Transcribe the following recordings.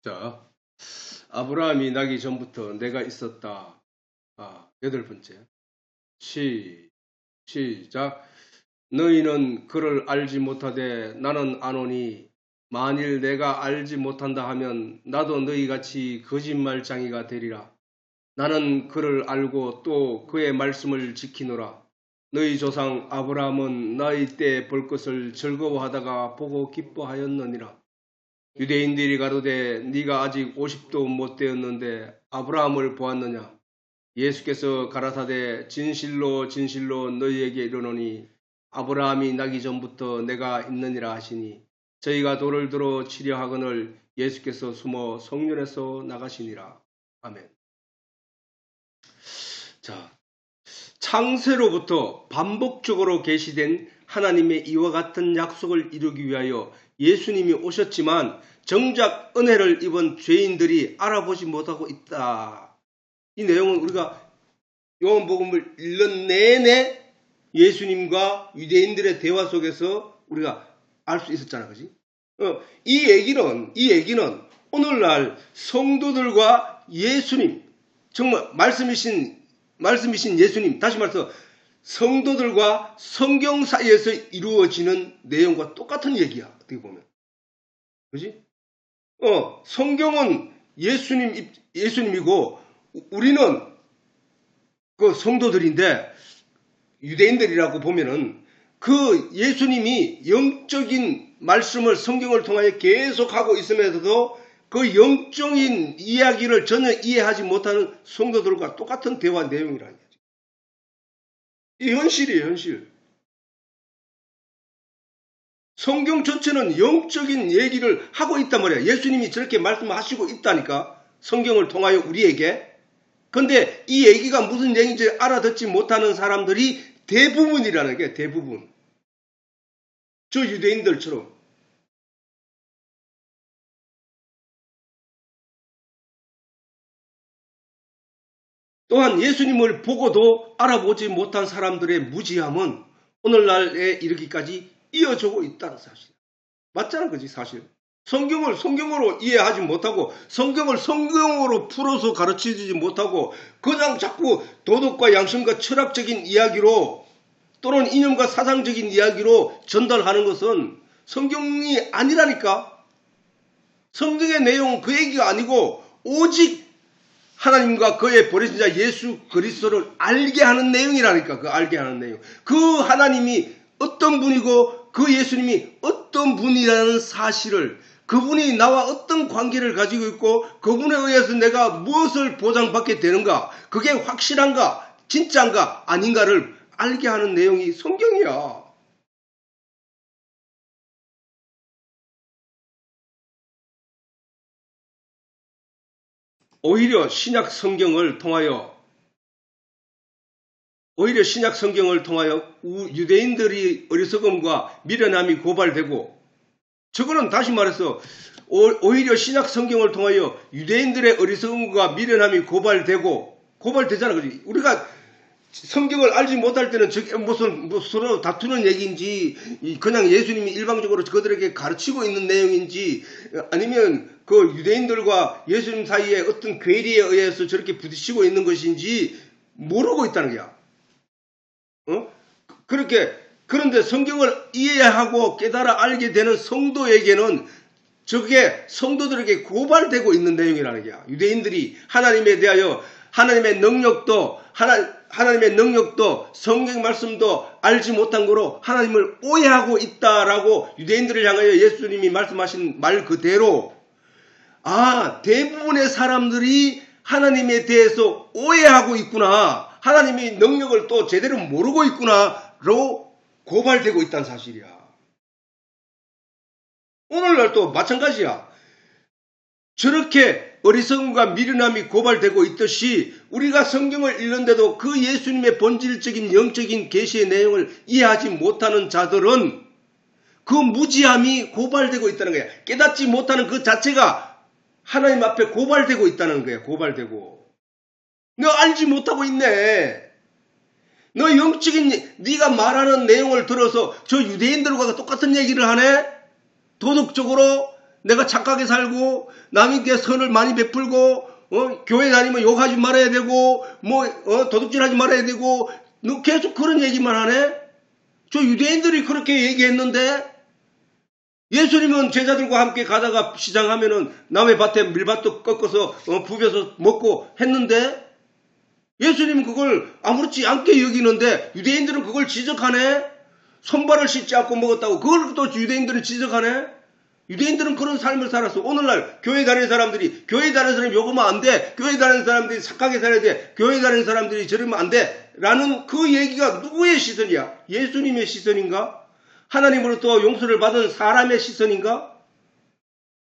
자, 아브라함이 나기 전부터 내가 있었다. 여덟 번째. 시작. 너희는 그를 알지 못하되 나는 아노니 만일 내가 알지 못한다 하면 나도 너희같이 거짓말장이가 되리라. 나는 그를 알고 또 그의 말씀을 지키노라. 너희 조상 아브라함은 나이 때 볼 것을 즐거워하다가 보고 기뻐하였느니라. 유대인들이 가로되 네가 아직 50도 못 되었는데 아브라함을 보았느냐? 예수께서 가라사대 진실로 진실로 너희에게 이르노니 아브라함이 나기 전부터 내가 있느니라 하시니 저희가 돌을 들어 치려 하거늘 예수께서 숨어 성전에서 나가시니라. 아멘. 자, 창세로부터 반복적으로 계시된 하나님의 이와 같은 약속을 이루기 위하여 예수님이 오셨지만 정작 은혜를 입은 죄인들이 알아보지 못하고 있다. 이 내용은 우리가 요한복음을 읽는 내내 예수님과 유대인들의 대화 속에서 우리가 알 수 있었잖아, 그지? 이 얘기는 오늘날 성도들과 예수님, 정말 말씀이신 예수님, 다시 말해서 성도들과 성경 사이에서 이루어지는 내용과 똑같은 얘기야, 어떻게 보면. 그지? 성경은 예수님이고, 우리는 그 성도들인데, 유대인들이라고 보면은, 그 예수님이 영적인 말씀을 성경을 통하여 계속하고 있으면서도 그 영적인 이야기를 전혀 이해하지 못하는 성도들과 똑같은 대화 내용이라는 거죠. 이 현실이에요, 현실. 성경 전체는 영적인 얘기를 하고 있단 말이야. 예수님이 저렇게 말씀하시고 있다니까. 성경을 통하여 우리에게. 근데 이 얘기가 무슨 얘기인지 알아듣지 못하는 사람들이 대부분이라는 게 대부분. 저 유대인들처럼. 또한 예수님을 보고도 알아보지 못한 사람들의 무지함은 오늘날에 이르기까지 이어지고 있다는 사실. 맞잖아, 그지, 사실. 성경을 성경으로 이해하지 못하고 성경을 성경으로 풀어서 가르치지 못하고 그냥 자꾸 도덕과 양심과 철학적인 이야기로 또는 이념과 사상적인 이야기로 전달하는 것은 성경이 아니라니까. 성경의 내용은 그 얘기가 아니고 오직 하나님과 그의 보내신 자 예수 그리스도를 알게 하는 내용이라니까. 그 알게 하는 내용. 그 하나님이 어떤 분이고 그 예수님이 어떤 분이라는 사실을, 그분이 나와 어떤 관계를 가지고 있고 그분에 의해서 내가 무엇을 보장받게 되는가, 그게 확실한가 진짜인가 아닌가를 알게 하는 내용이 성경이야. 오히려 신약 성경을 통하여 유대인들이 어리석음과 미련함이 고발되고, 저거는 다시 말해서 오히려 신약 성경을 통하여 유대인들의 어리석음과 미련함이 고발되잖아, 그지? 우리가 성경을 알지 못할 때는 저게 무슨 서로 다투는 얘기인지, 그냥 예수님이 일방적으로 그들에게 가르치고 있는 내용인지, 아니면 그 유대인들과 예수님 사이에 어떤 괴리에 의해서 저렇게 부딪히고 있는 것인지 모르고 있다는 거야. 그런데 성경을 이해하고 깨달아 알게 되는 성도에게는 저게 성도들에게 고발되고 있는 내용이라는 거야. 유대인들이 하나님에 대하여 하나님의 능력도 성경 말씀도 알지 못한 거로 하나님을 오해하고 있다라고 유대인들을 향하여 예수님이 말씀하신 말 그대로, 대부분의 사람들이 하나님에 대해서 오해하고 있구나, 하나님의 능력을 또 제대로 모르고 있구나로 고발되고 있다는 사실이야. 오늘날 또 마찬가지야. 저렇게 어리석음과 미련함이 고발되고 있듯이 우리가 성경을 읽는데도 그 예수님의 본질적인 영적인 계시의 내용을 이해하지 못하는 자들은 그 무지함이 고발되고 있다는 거야. 깨닫지 못하는 그 자체가 하나님 앞에 고발되고 있다는 거야. 고발되고. 너 알지 못하고 있네. 너 영적인 네가 말하는 내용을 들어서 저 유대인들과 똑같은 얘기를 하네. 도덕적으로 내가 착하게 살고 남에게 선을 많이 베풀고 교회 다니면 욕하지 말아야 되고 도둑질하지 말아야 되고 너 계속 그런 얘기만 하네. 저 유대인들이 그렇게 얘기했는데 예수님은 제자들과 함께 가다가 시장하면은 남의 밭에 밀밭도 꺾어서 부벼서 먹고 했는데 예수님은 그걸 아무렇지 않게 여기는데 유대인들은 그걸 지적하네. 손발을 씻지 않고 먹었다고 그걸 또 유대인들은 지적하네. 유대인들은 그런 삶을 살았어. 오늘날 교회 다니는 사람들이 욕하면 안 돼. 교회 다니는 사람들이 착하게 살아야 돼. 교회 다니는 사람들이 저러면 안 돼. 라는 그 얘기가 누구의 시선이야? 예수님의 시선인가? 하나님으로부터 용서를 받은 사람의 시선인가?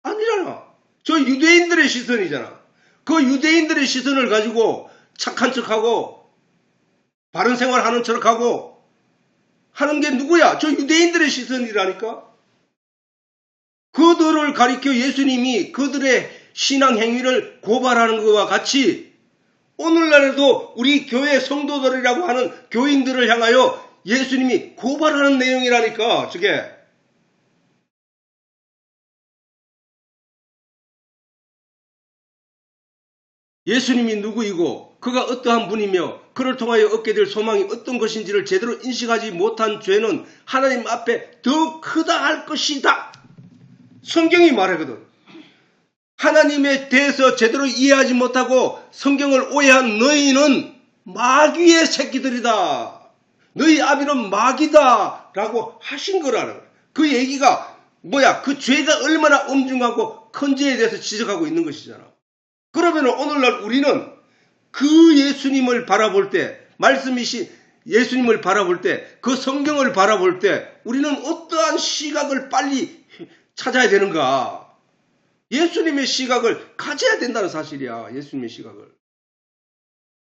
아니잖아. 저 유대인들의 시선이잖아. 그 유대인들의 시선을 가지고 착한 척하고 바른 생활하는 척하고 하는 게 누구야? 저 유대인들의 시선이라니까. 그들을 가리켜 예수님이 그들의 신앙 행위를 고발하는 것과 같이 오늘날에도 우리 교회 성도들이라고 하는 교인들을 향하여 예수님이 고발하는 내용이라니까. 저게 예수님이 누구이고 그가 어떠한 분이며 그를 통하여 얻게 될 소망이 어떤 것인지를 제대로 인식하지 못한 죄는 하나님 앞에 더 크다 할 것이다. 성경이 말하거든. 하나님에 대해서 제대로 이해하지 못하고 성경을 오해한 너희는 마귀의 새끼들이다. 너희 아비는 마귀다 라고 하신 거라는 거야. 그 얘기가 뭐야? 그 죄가 얼마나 엄중하고 큰 죄에 대해서 지적하고 있는 것이잖아. 그러면 오늘날 우리는 그 예수님을 바라볼 때, 말씀이신 예수님을 바라볼 때, 그 성경을 바라볼 때 우리는 어떠한 시각을 빨리 찾아야 되는가? 예수님의 시각을 가져야 된다는 사실이야. 예수님의 시각을.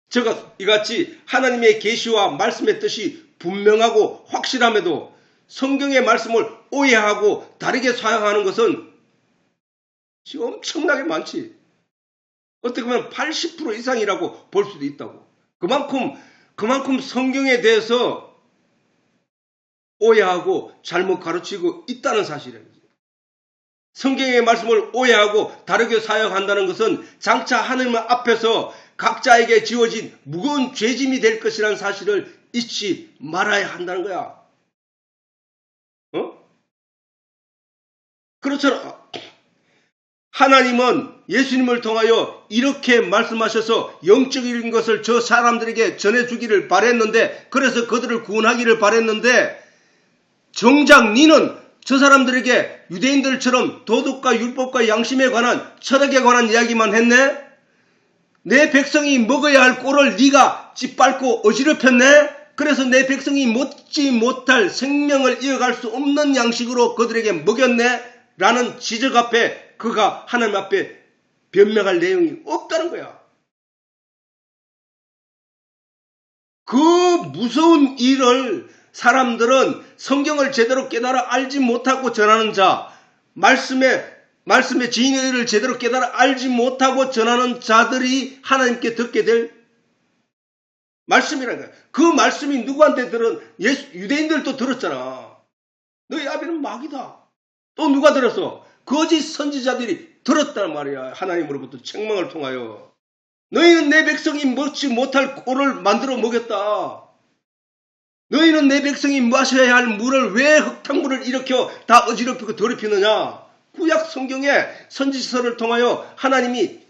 제가 이같이 하나님의 계시와 말씀의 뜻이 분명하고 확실함에도 성경의 말씀을 오해하고 다르게 사용하는 것은 지금 엄청나게 많지. 어떻게 보면 80% 이상이라고 볼 수도 있다고. 그만큼 성경에 대해서 오해하고 잘못 가르치고 있다는 사실이에요. 성경의 말씀을 오해하고 다르게 사용한다는 것은 장차 하나님 앞에서 각자에게 지어진 무거운 죄짐이 될 것이라는 사실을 잊지 말아야 한다는 거야. 그렇잖아. 하나님은 예수님을 통하여 이렇게 말씀하셔서 영적인 것을 저 사람들에게 전해주기를 바랬는데, 그래서 그들을 구원하기를 바랬는데, 정작 너는 저 사람들에게 유대인들처럼 도덕과 율법과 양심에 관한, 철학에 관한 이야기만 했네? 내 백성이 먹어야 할 꼴을 네가 짓밟고 어지럽혔네? 그래서 내 백성이 먹지 못할 생명을 이어갈 수 없는 양식으로 그들에게 먹였네? 라는 지적 앞에 그가 하나님 앞에 변명할 내용이 없다는 거야. 그 무서운 일을 사람들은 성경을 제대로 깨달아 알지 못하고 전하는 자, 말씀의 진리를 제대로 깨달아 알지 못하고 전하는 자들이 하나님께 듣게 될 말씀이라는 거야. 그 말씀이 누구한테 유대인들도 들었잖아. 너희 아비는 마귀다. 또 누가 들었어? 거짓 선지자들이 들었단 말이야. 하나님으로부터 책망을 통하여. 너희는 내 백성이 먹지 못할 꼴을 만들어 먹였다. 너희는 내 백성이 마셔야 할 물을 왜 흙탕물을 일으켜 다 어지럽히고 더럽히느냐. 구약 성경에 선지서를 통하여 하나님이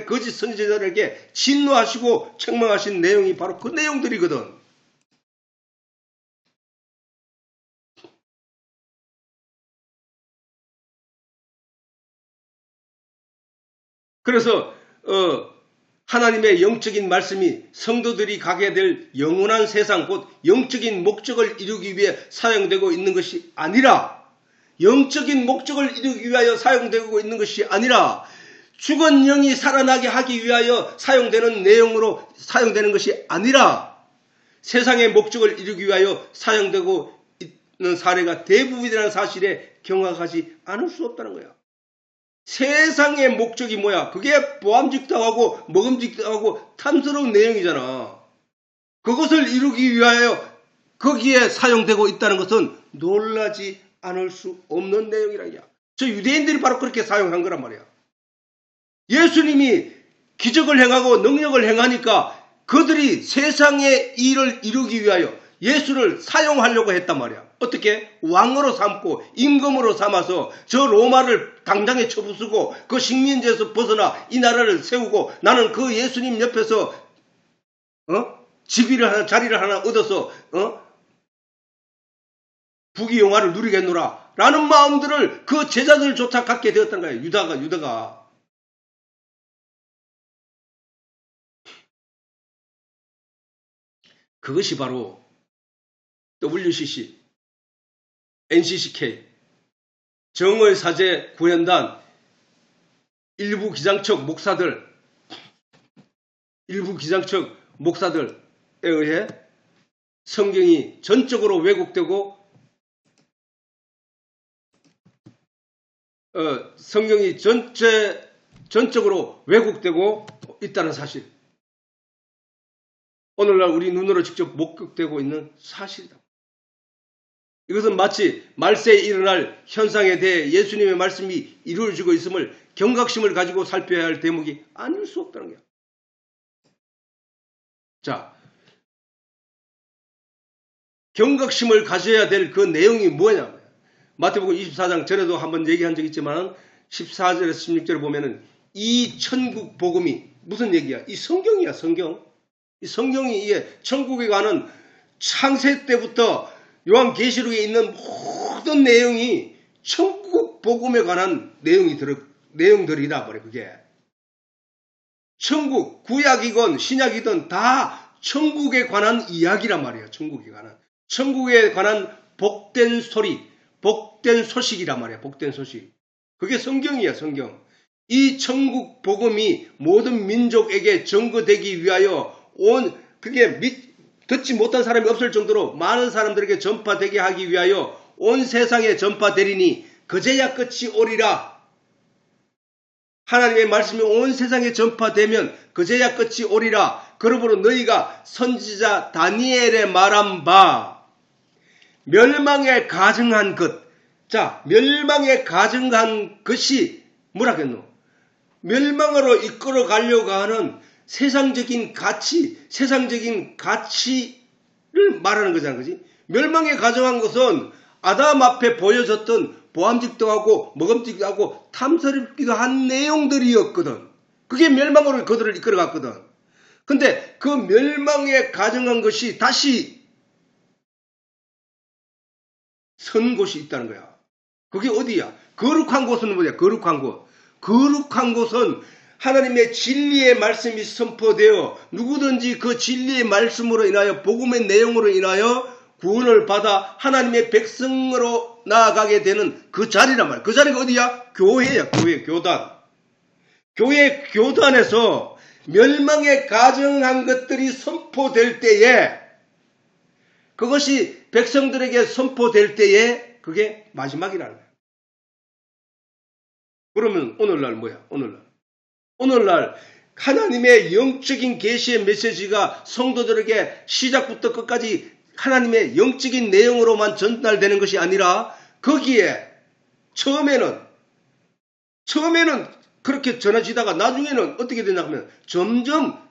거짓 선지자들에게 진노하시고 책망하신 내용이 바로 그 내용들이거든. 그래서 하나님의 영적인 말씀이 성도들이 가게 될 영원한 세상, 곧 영적인 목적을 이루기 위해 사용되고 있는 것이 아니라, 영적인 목적을 이루기 위하여 사용되고 있는 것이 아니라 죽은 영이 살아나게 하기 위하여 사용되는 내용으로 사용되는 것이 아니라 세상의 목적을 이루기 위하여 사용되고 있는 사례가 대부분이라는 사실에 경악하지 않을 수 없다는 거야. 세상의 목적이 뭐야? 그게 보암직당하고 먹음직당하고 탐스러운 내용이잖아. 그것을 이루기 위하여 거기에 사용되고 있다는 것은 놀라지 않을 수 없는 내용이라야. 저 유대인들이 바로 그렇게 사용한 거란 말이야. 예수님이 기적을 행하고 능력을 행하니까 그들이 세상의 일을 이루기 위하여 예수를 사용하려고 했단 말이야. 어떻게? 왕으로 삼고 임금으로 삼아서 저 로마를 당장에 쳐부수고 그 식민지에서 벗어나 이 나라를 세우고 나는 그 예수님 옆에서 자리를 하나 얻어서 부귀영화를 누리겠노라 라는 마음들을 그 제자들조차 갖게 되었던 거예요. 유다가. 그것이 바로 WCC, NCCK, 정의사제 구현단 일부 기장척 목사들에 의해 성경이 전적으로 왜곡되고 성경이 전적으로 왜곡되고 있다는 사실. 오늘날 우리 눈으로 직접 목격되고 있는 사실이다. 이것은 마치 말세에 일어날 현상에 대해 예수님의 말씀이 이루어지고 있음을 경각심을 가지고 살펴야 할 대목이 아닐 수 없다는 거야. 자, 경각심을 가져야 될 그 내용이 뭐냐? 마태복음 24장 전에도 한번 얘기한 적이 있지만 14절에서 16절을 보면은 이 천국 복음이 무슨 얘기야? 이 성경이야, 성경. 이 성경이 이게 천국에 가는 창세 때부터 요한계시록에 있는 모든 내용이 천국 복음에 관한 내용들이다 말이야. 그게 천국 구약이건 신약이든 다 천국에 관한 이야기란 말이야. 천국에 관한 복된 소리, 복된 소식이란 말이야. 복된 소식. 그게 성경이야. 성경. 이 천국 복음이 모든 민족에게 전거되기 위하여 그게 듣지 못한 사람이 없을 정도로 많은 사람들에게 전파되게 하기 위하여 온 세상에 전파되리니 그제야 끝이 오리라. 하나님의 말씀이 온 세상에 전파되면 그제야 끝이 오리라. 그러므로 너희가 선지자 다니엘의 말한 바 멸망에 가증한 것. 자, 멸망에 가증한 것이 뭐라겠노? 멸망으로 이끌어 가려고 하는 세상적인 가치를 말하는 거잖아. 그지? 멸망에 가증한 것은 아담 앞에 보여졌던 보암직도 하고 먹음직도 하고 탐스럽기도 한 내용들이었거든. 그게 멸망으로 그들을 이끌어갔거든. 근데 그 멸망에 가증한 것이 다시 선 곳이 있다는 거야. 그게 어디야? 거룩한 곳은 뭐야? 거룩한 곳. 거룩한 곳은 하나님의 진리의 말씀이 선포되어 누구든지 그 진리의 말씀으로 인하여 복음의 내용으로 인하여 구원을 받아 하나님의 백성으로 나아가게 되는 그 자리란 말이야. 그 자리가 어디야? 교회야. 교단. 교회 교단에서 멸망에 가증한 것들이 선포될 때에 그것이 백성들에게 선포될 때에 그게 마지막이라는 거야. 그러면 오늘날 뭐야? 오늘날 하나님의 영적인 계시의 메시지가 성도들에게 시작부터 끝까지 하나님의 영적인 내용으로만 전달되는 것이 아니라 거기에 처음에는 그렇게 전해지다가 나중에는 어떻게 되냐 하면 점점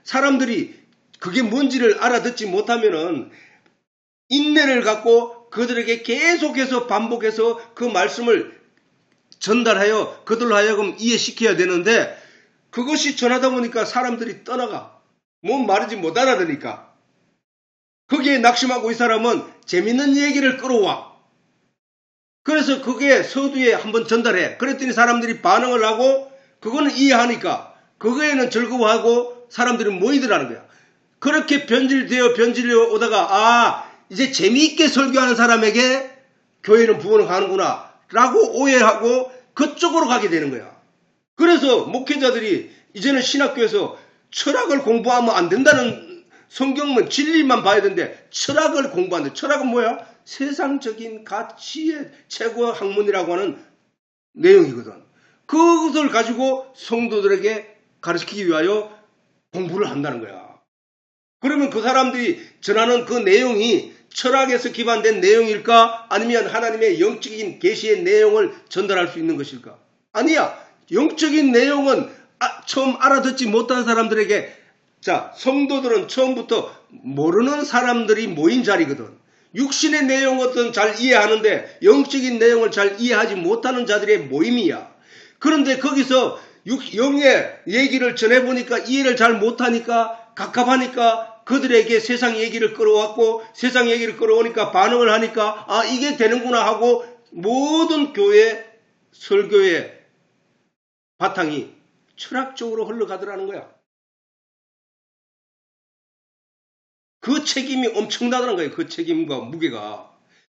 사람들이 그게 뭔지를 알아듣지 못하면은 인내를 갖고 그들에게 계속해서 반복해서 그 말씀을 전달하여 그들로 하여금 이해시켜야 되는데 그것이 전하다 보니까 사람들이 떠나가. 뭔 말인지 못 알아들으니까. 거기에 낙심하고 이 사람은 재밌는 얘기를 끌어와. 그래서 그게 서두에 한번 전달해. 그랬더니 사람들이 반응을 하고 그거는 이해하니까 그거에는 즐거워하고 사람들이 모이더라는 거야. 그렇게 변질되어 오다가 이제 재미있게 설교하는 사람에게 교회는 부흥을 가는구나 라고 오해하고 그쪽으로 가게 되는 거야. 그래서 목회자들이 이제는 신학교에서 철학을 공부하면 안 된다는 성경은 진리만 봐야 되는데 철학을 공부하는데 철학은 뭐야? 세상적인 가치의 최고 학문이라고 하는 내용이거든. 그것을 가지고 성도들에게 가르치기 위하여 공부를 한다는 거야. 그러면 그 사람들이 전하는 그 내용이 철학에서 기반된 내용일까? 아니면 하나님의 영적인 계시의 내용을 전달할 수 있는 것일까? 아니야. 영적인 내용은 처음 알아듣지 못한 사람들에게, 자, 성도들은 처음부터 모르는 사람들이 모인 자리거든. 육신의 내용은 잘 이해하는데 영적인 내용을 잘 이해하지 못하는 자들의 모임이야. 그런데 거기서 영의 얘기를 전해보니까 이해를 잘 못하니까 갑갑하니까 그들에게 세상 얘기를 끌어왔고, 세상 얘기를 끌어오니까 반응을 하니까 이게 되는구나 하고 모든 교회 설교의 바탕이 철학적으로 흘러가더라는 거야. 그 책임이 엄청나다는 거예요. 그 책임과 무게가.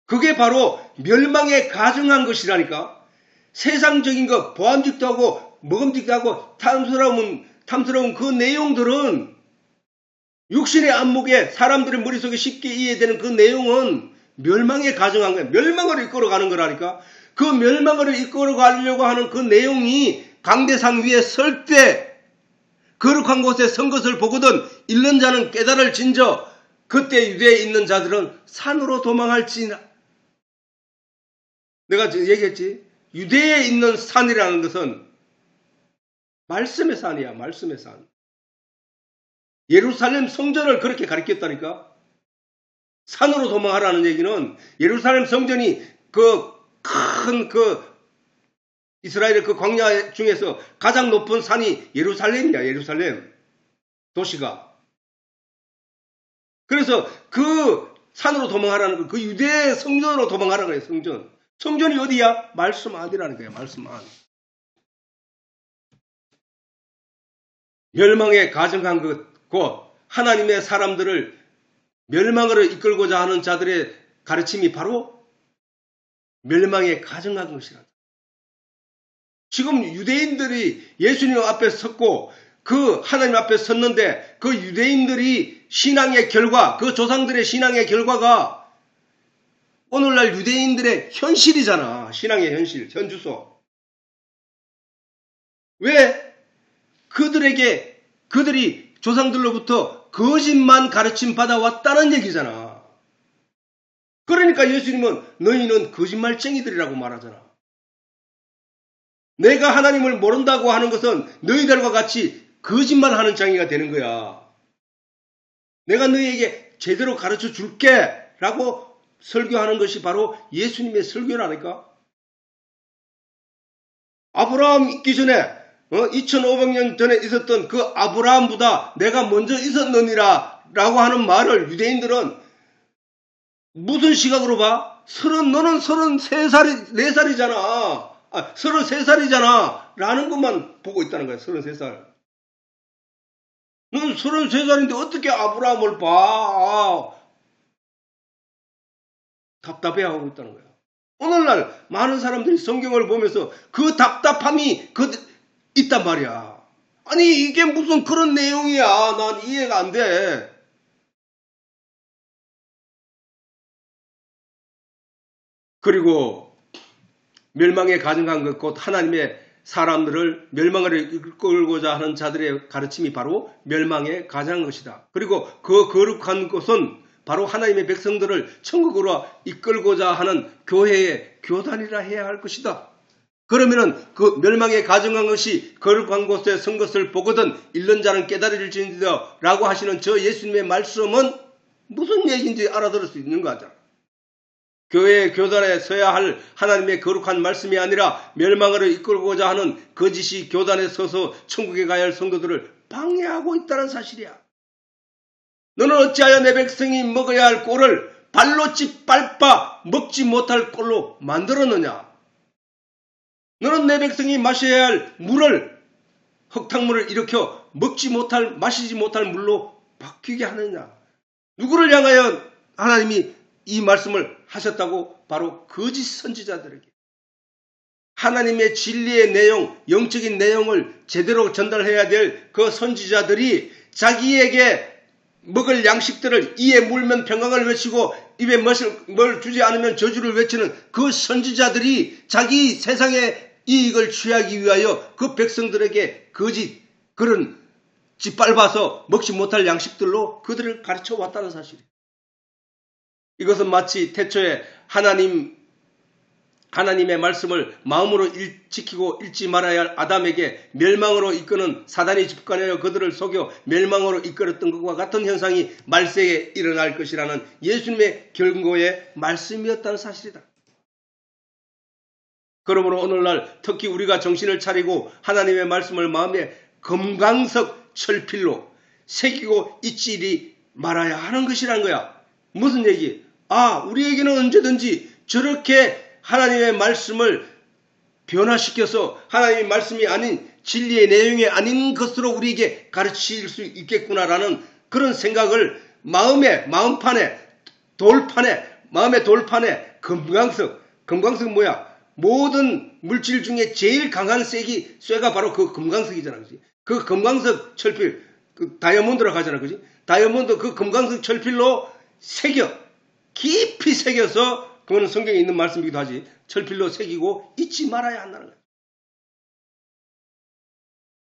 그게 바로 멸망에 가증한 것이라니까. 세상적인 것, 보암직도 하고 먹음직도 하고 탐스러운 그 내용들은, 육신의 안목에 사람들의 머릿속에 쉽게 이해되는 그 내용은 멸망에 가증한 거예요. 멸망으로 이끌어가는 거라니까. 그 멸망으로 이끌어가려고 하는 그 내용이 강대상 위에 설 때 거룩한 곳에 선 것을 보거든 잃는 자는 깨달을진저 그때 유대에 있는 자들은 산으로 도망할지니라. 내가 얘기했지. 유대에 있는 산이라는 것은 말씀의 산이야. 말씀의 산. 예루살렘 성전을 그렇게 가리켰다니까. 산으로 도망하라는 얘기는 예루살렘 성전이 큰 이스라엘의 그 광야 중에서 가장 높은 산이 예루살렘이야. 예루살렘 도시가. 그래서 그 산으로 도망하라는 거, 그 유대 성전으로 도망하라는 거예요. 성전. 성전이 어디야? 말씀 안이라는 거예요. 말씀 안. 멸망에 가증한 곧 하나님의 사람들을 멸망으로 이끌고자 하는 자들의 가르침이 바로 멸망에 가증한 것이라. 지금 유대인들이 예수님 앞에 섰고 그 하나님 앞에 섰는데 그 유대인들이 신앙의 결과, 그 조상들의 신앙의 결과가 오늘날 유대인들의 현실이잖아. 신앙의 현실, 현주소. 왜? 그들이 조상들로부터 거짓만 가르침 받아왔다는 얘기잖아. 그러니까 예수님은 너희는 거짓말쟁이들이라고 말하잖아. 내가 하나님을 모른다고 하는 것은 너희들과 같이 거짓말하는 장이가 되는 거야. 내가 너희에게 제대로 가르쳐 줄게 라고 설교하는 것이 바로 예수님의 설교라니까. 아브라함 있기 전에 2500년 전에 있었던 그 아브라함보다 내가 먼저 있었느니라 라고 하는 말을 유대인들은 무슨 시각으로 봐? 너는 4살이잖아. 33살이잖아. 라는 것만 보고 있다는 거야. 33살. 넌 33살인데 어떻게 아브라함을 봐? 답답해하고 있다는 거야. 오늘날 많은 사람들이 성경을 보면서 그 답답함이 있단 말이야. 아니 이게 무슨 그런 내용이야. 난 이해가 안 돼. 그리고 멸망에 가증한 것 곧 하나님의 사람들을 멸망으로 이끌고자 하는 자들의 가르침이 바로 멸망에 가증한 것이다. 그리고 그 거룩한 것은 바로 하나님의 백성들을 천국으로 이끌고자 하는 교회의 교단이라 해야 할 것이다. 그러면은 그 멸망에 가증한 것이 거룩한 곳에 선 것을 보거든 잃는 자는 깨달을지니라 라고 하시는 저 예수님의 말씀은 무슨 얘기인지 알아들을 수 있는 거잖아. 교회의 교단에 서야 할 하나님의 거룩한 말씀이 아니라 멸망으로 이끌고자 하는 거짓이 교단에 서서 천국에 가야 할 성도들을 방해하고 있다는 사실이야. 너는 어찌하여 내 백성이 먹어야 할 꼴을 발로 짓밟아 먹지 못할 꼴로 만들었느냐? 너는 내 백성이 마셔야 할 물을, 흙탕물을 일으켜 마시지 못할 물로 바뀌게 하느냐? 누구를 향하여 하나님이 이 말씀을 하셨다고? 바로 거짓 선지자들에게. 하나님의 진리의 내용, 영적인 내용을 제대로 전달해야 될 그 선지자들이 자기에게 먹을 양식들을 이에 물면 평강을 외치고 입에 뭘 주지 않으면 저주를 외치는 그 선지자들이 자기 세상의 이익을 취하기 위하여 그 백성들에게 그런 짓밟아서 먹지 못할 양식들로 그들을 가르쳐 왔다는 사실이에요. 이것은 마치 태초에 하나님의 말씀을 마음으로 지키고 읽지 말아야 할 아담에게 멸망으로 이끄는 사단이 집권하여 그들을 속여 멸망으로 이끌었던 것과 같은 현상이 말세에 일어날 것이라는 예수님의 경고의 말씀이었다는 사실이다. 그러므로 오늘날 특히 우리가 정신을 차리고 하나님의 말씀을 마음에 금강석 철필로 새기고 잊지 말아야 하는 것이란 거야. 무슨 얘기? 우리에게는 언제든지 저렇게 하나님의 말씀을 변화시켜서 하나님의 말씀이 아닌 진리의 내용이 아닌 것으로 우리에게 가르칠 수 있겠구나라는 그런 생각을 마음의 돌판에 금강석은 뭐야? 모든 물질 중에 제일 강한 쇠가 바로 그 금강석이잖아. 그지? 그 금강석 철필, 그 다이아몬드라고 하잖아. 그지? 다이아몬드 그 금강석 철필로 깊이 새겨서, 그거는 성경에 있는 말씀이기도 하지, 철필로 새기고 잊지 말아야 한다는 거예요.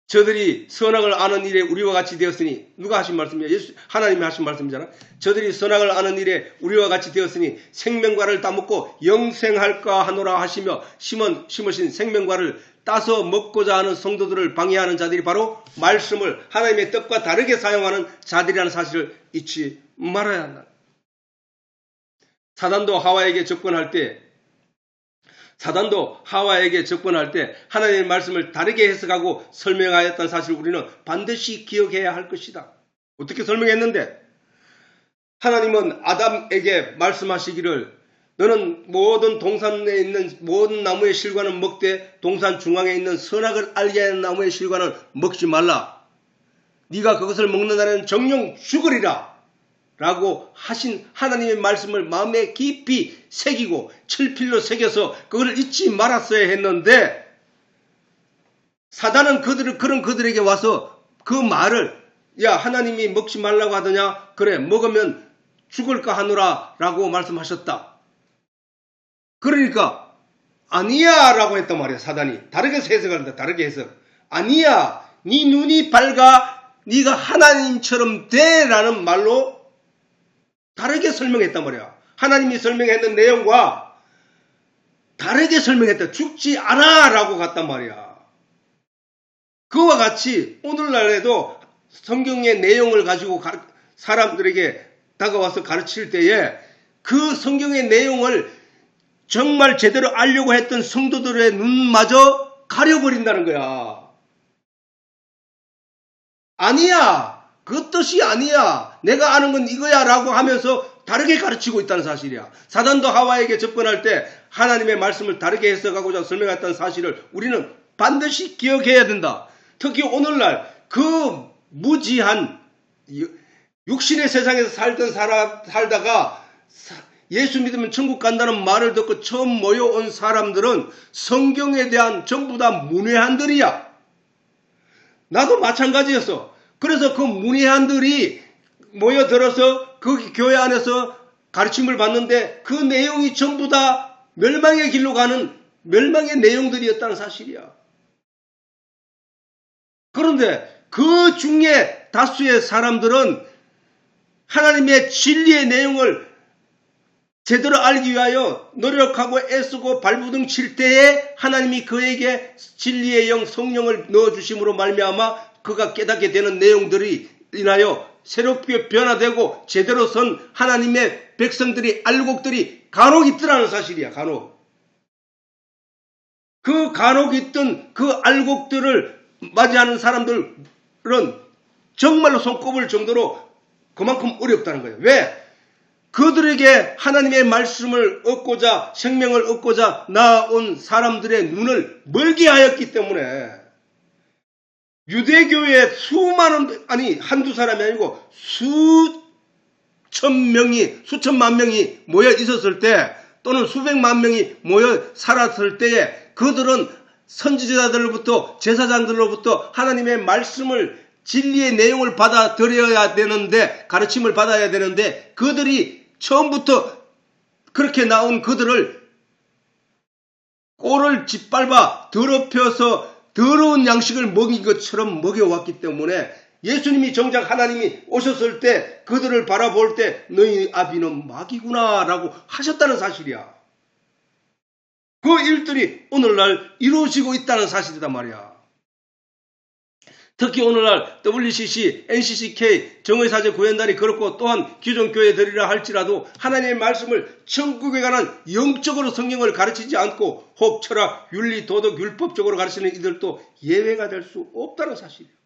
저들이 선악을 아는 일에 우리와 같이 되었으니, 누가 하신 말씀이야? 하나님이 하신 말씀이잖아. 저들이 선악을 아는 일에 우리와 같이 되었으니 생명과를 따먹고 영생할까 하노라 하시며 심으신 생명과를 따서 먹고자 하는 성도들을 방해하는 자들이 바로 말씀을 하나님의 뜻과 다르게 사용하는 자들이라는 사실을 잊지 말아야 한다. 사단도 하와에게 접근할 때 하나님의 말씀을 다르게 해석하고 설명하였다는 사실을 우리는 반드시 기억해야 할 것이다. 어떻게 설명했는데? 하나님은 아담에게 말씀하시기를 너는 모든 동산에 있는 모든 나무의 실과는 먹되 동산 중앙에 있는 선악을 알게 하는 나무의 실과는 먹지 말라. 네가 그것을 먹는 날에는 정령 죽으리라. 라고 하신 하나님의 말씀을 마음에 깊이 새기고 철필로 새겨서 그걸 잊지 말았어야 했는데, 사단은 그런 그들에게 와서 그 말을, 야, 하나님이 먹지 말라고 하더냐? 그래, 먹으면 죽을까 하노라 라고 말씀하셨다. 그러니까 아니야 라고 했단 말이야. 사단이 다르게 해석한다. 다르게 해석. 아니야, 네 눈이 밝아, 네가 하나님처럼 돼 라는 말로 다르게 설명했단 말이야. 하나님이 설명했던 내용과 다르게 설명했다. 죽지 않아 라고 갔단 말이야. 그와 같이 오늘날에도 성경의 내용을 가지고 사람들에게 다가와서 가르칠 때에 그 성경의 내용을 정말 제대로 알려고 했던 성도들의 눈마저 가려버린다는 거야. 아니야, 그 뜻이 아니야, 내가 아는 건 이거야 라고 하면서 다르게 가르치고 있다는 사실이야. 사단도 하와에게 접근할 때 하나님의 말씀을 다르게 해석하고자 설명했다는 사실을 우리는 반드시 기억해야 된다. 특히 오늘날 그 무지한 육신의 세상에서 살다가 예수 믿으면 천국 간다는 말을 듣고 처음 모여온 사람들은 성경에 대한 전부 다 문외한들이야. 나도 마찬가지였어. 그래서 그 문외한들이 모여들어서 그 교회 안에서 가르침을 받는데 그 내용이 전부 다 멸망의 길로 가는 멸망의 내용들이었다는 사실이야. 그런데 그 중에 다수의 사람들은 하나님의 진리의 내용을 제대로 알기 위하여 노력하고 애쓰고 발부둥 칠 때에 하나님이 그에게 진리의 영 성령을 넣어주심으로 말미암아 그가 깨닫게 되는 내용들이 인하여 새롭게 변화되고 제대로 선 하나님의 백성들이, 알곡들이 간혹 있더라는 사실이야. 간혹 있던 그 알곡들을 맞이하는 사람들은 정말로 손꼽을 정도로 그만큼 어렵다는 거예요. 왜? 그들에게 하나님의 말씀을 얻고자, 생명을 얻고자 나온 사람들의 눈을 멀게 하였기 때문에 유대교에 한두 사람이 아니고 수천만 명이 모여 있었을 때, 또는 수백만 명이 모여 살았을 때에 그들은 선지자들로부터, 제사장들로부터 하나님의 말씀을, 진리의 내용을 받아들여야 되는데, 가르침을 받아야 되는데, 그들이 처음부터 그렇게 나온 그들을 꼴을 짓밟아 더럽혀서 더러운 양식을 먹인 것처럼 먹여왔기 때문에 예수님이 정작 하나님이 오셨을 때 그들을 바라볼 때 너희 아비는 마귀구나 라고 하셨다는 사실이야. 그 일들이 오늘날 이루어지고 있다는 사실이단 말이야. 특히 오늘날 WCC, NCCK, 정의사제 구현단이 그렇고 또한 기존 교회들이라 할지라도 하나님의 말씀을 천국에 관한 영적으로 성경을 가르치지 않고 혹 철학, 윤리, 도덕, 율법적으로 가르치는 이들도 예외가 될 수 없다는 사실이에요.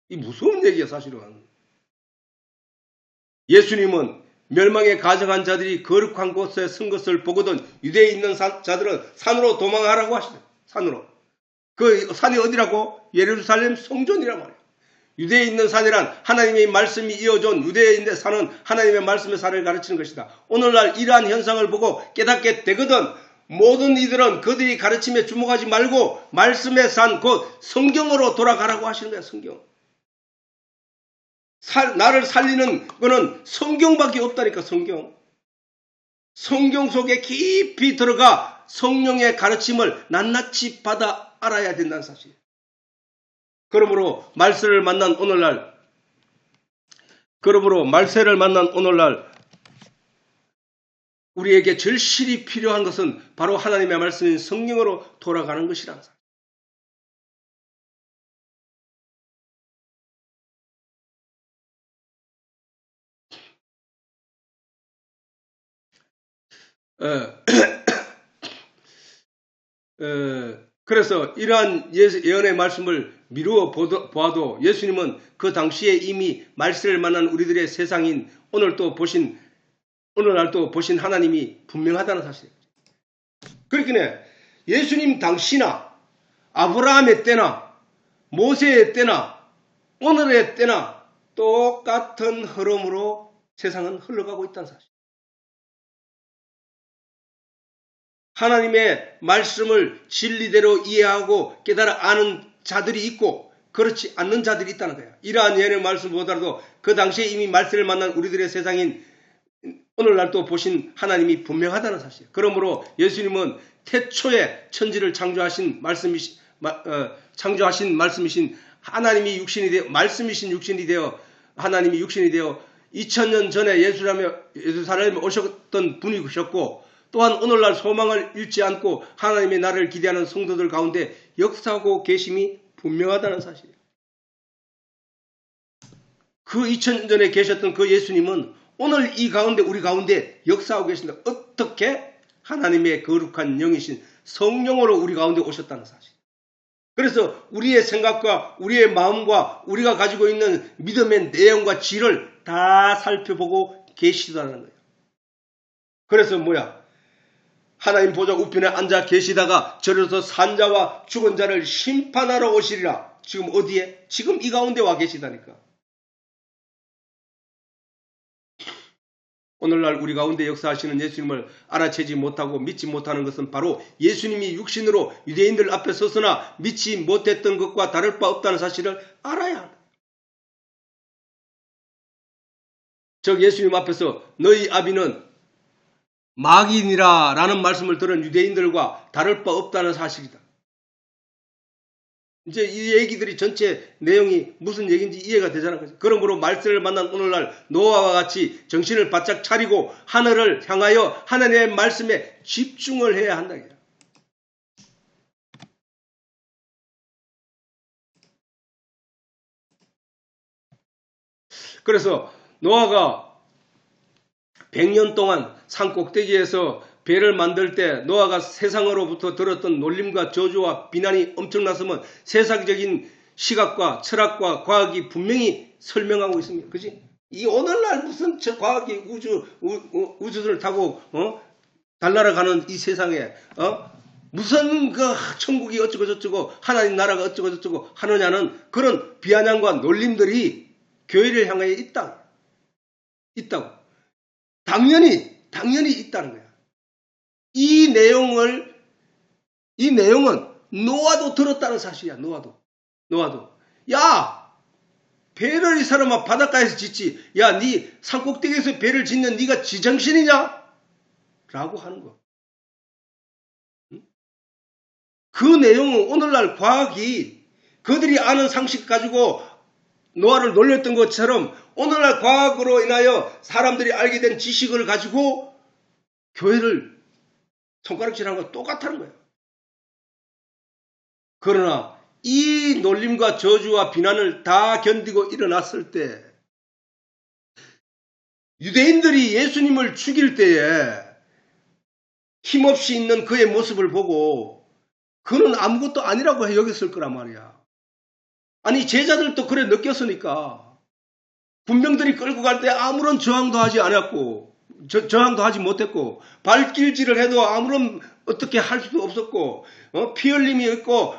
이 무서운 얘기야 사실은. 예수님은 멸망에 가정한 자들이 거룩한 곳에 선 것을 보거든 유대에 있는 자들은 산으로 도망하라고 하시죠. 산으로. 그 산이 어디라고? 예루살렘 성전이란 말이에요. 유대에 있는 산이란 하나님의 말씀이 이어준 유대에 있는 산은 하나님의 말씀의 산을 가르치는 것이다. 오늘날 이러한 현상을 보고 깨닫게 되거든 모든 이들은 그들이 가르침에 주목하지 말고 말씀의 산 곧 성경으로 돌아가라고 하시는 거야. 성경. 나를 살리는 거는 성경밖에 없다니까. 성경 속에 깊이 들어가 성령의 가르침을 낱낱이 받아 알아야 된다는 사실. 그러므로 말세를 만난 오늘날 우리에게 절실히 필요한 것은 바로 하나님의 말씀인 성령으로 돌아가는 것이라는 사실. 그래서 이러한 예언의 말씀을 미루어 보아도 예수님은 그 당시에 이미 말세를 만난 우리들의 세상인 오늘날도 보신 하나님이 분명하다는 사실이에요. 그러니까 예수님 당시나 아브라함의 때나 모세의 때나 오늘의 때나 똑같은 흐름으로 세상은 흘러가고 있다는 사실. 하나님의 말씀을 진리대로 이해하고 깨달아 아는 자들이 있고 그렇지 않는 자들이 있다는 거예요. 이러한 예언의 말씀보다도 그 당시에 이미 말씀을 만난 우리들의 세상인 오늘날도 보신 하나님이 분명하다는 사실. 그러므로 예수님은 태초에 천지를 창조하신 말씀이신 하나님이 육신이 되어 말씀이신 육신이 되어 하나님이 육신이 되어 2000년 전에 예루살렘에 오셨던 분이셨고 또한 오늘날 소망을 잃지 않고 하나님의 나라를 기대하는 성도들 가운데 역사하고 계심이 분명하다는 사실이에요. 그 2000년 전에 계셨던 그 예수님은 오늘 이 가운데 우리 가운데 역사하고 계신다. 어떻게? 하나님의 거룩한 영이신 성령으로 우리 가운데 오셨다는 사실. 그래서 우리의 생각과 우리의 마음과 우리가 가지고 있는 믿음의 내용과 질을 다 살펴보고 계시다는 거예요. 그래서 하나님 보좌 우편에 앉아 계시다가 저려서 산자와 죽은 자를 심판하러 오시리라. 지금 어디에? 지금 이 가운데 와 계시다니까. 오늘날 우리 가운데 역사하시는 예수님을 알아채지 못하고 믿지 못하는 것은 바로 예수님이 육신으로 유대인들 앞에 서서나 믿지 못했던 것과 다를 바 없다는 사실을 알아야 한다. 즉 예수님 앞에서 너희 아비는 마귀니라 라는 말씀을 들은 유대인들과 다를 바 없다는 사실이다. 이제 이 얘기들이 전체 내용이 무슨 얘기인지 이해가 되잖아요. 그러므로 말세를 만난 오늘날 노아와 같이 정신을 바짝 차리고 하늘을 향하여 하나님의 말씀에 집중을 해야 한다. 그래서 노아가 100년 동안 산 꼭대기에서 배를 만들 때 노아가 세상으로부터 들었던 놀림과 저주와 비난이 엄청났으면 세상적인 시각과 철학과 과학이 분명히 설명하고 있습니다. 그지? 이 오늘날 무슨 과학이 우주선을 타고 달나라가는 이 세상에 무슨 그 천국이 어쩌고 저쩌고 하나님 나라가 어쩌고 저쩌고 하느냐는 그런 비아냥과 놀림들이 교회를 향하여 있다고. 당연히 있다는 거야. 이 내용은 노아도 들었다는 사실이야. 노아도. 야, 배를 이 사람아 바닷가에서 짓지. 야, 네 산꼭대기에서 배를 짓는 네가 지정신이냐? 라고 하는 거. 그 내용은 오늘날 과학이 그들이 아는 상식 가지고 노아를 놀렸던 것처럼 오늘날 과학으로 인하여 사람들이 알게 된 지식을 가지고 교회를 손가락질하는 건 똑같다는 거예요. 그러나 이 놀림과 저주와 비난을 다 견디고 일어났을 때 유대인들이 예수님을 죽일 때에 힘없이 있는 그의 모습을 보고 그는 아무것도 아니라고 여겼을 거란 말이야. 아니 제자들도 그래 느꼈으니까 군병들이 끌고 갈 때 아무런 저항도 하지 않았고 저항도 하지 못했고 발길질을 해도 아무런 어떻게 할 수도 없었고 피 흘림이 있고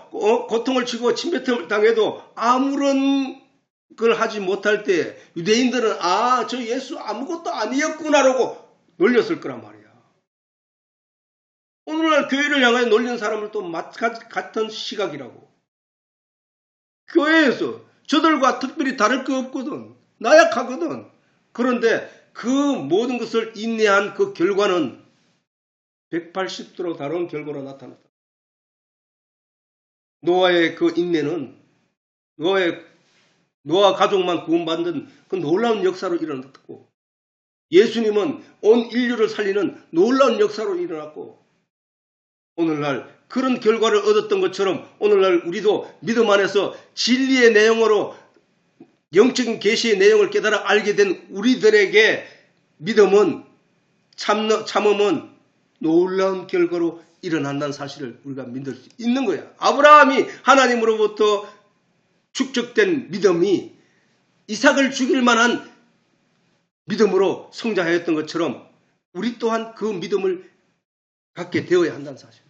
고통을 치고 침뱉음을 당해도 아무런 걸 하지 못할 때 유대인들은 저 예수 아무것도 아니었구나라고 놀렸을 거란 말이야. 오늘날 교회를 향하여 놀리는 사람을 또 같은 시각이라고. 교회에서 저들과 특별히 다를 거 없거든. 나약하거든. 그런데 그 모든 것을 인내한 그 결과는 180도로 다른 결과로 나타났다. 노아의 그 인내는 노아 가족만 구원받는 그 놀라운 역사로 일어났고 예수님은 온 인류를 살리는 놀라운 역사로 일어났고 오늘날 그런 결과를 얻었던 것처럼 오늘날 우리도 믿음 안에서 진리의 내용으로 영적인 계시의 내용을 깨달아 알게 된 우리들에게 믿음은 참음은 놀라운 결과로 일어난다는 사실을 우리가 믿을 수 있는 거야. 아브라함이 하나님으로부터 축적된 믿음이 이삭을 죽일 만한 믿음으로 성장하였던 것처럼 우리 또한 그 믿음을 갖게 되어야 한다는 사실입니다.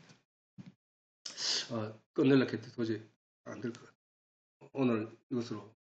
끝내려고 해도 도저히 안 될 것 같아요. 오늘 이것으로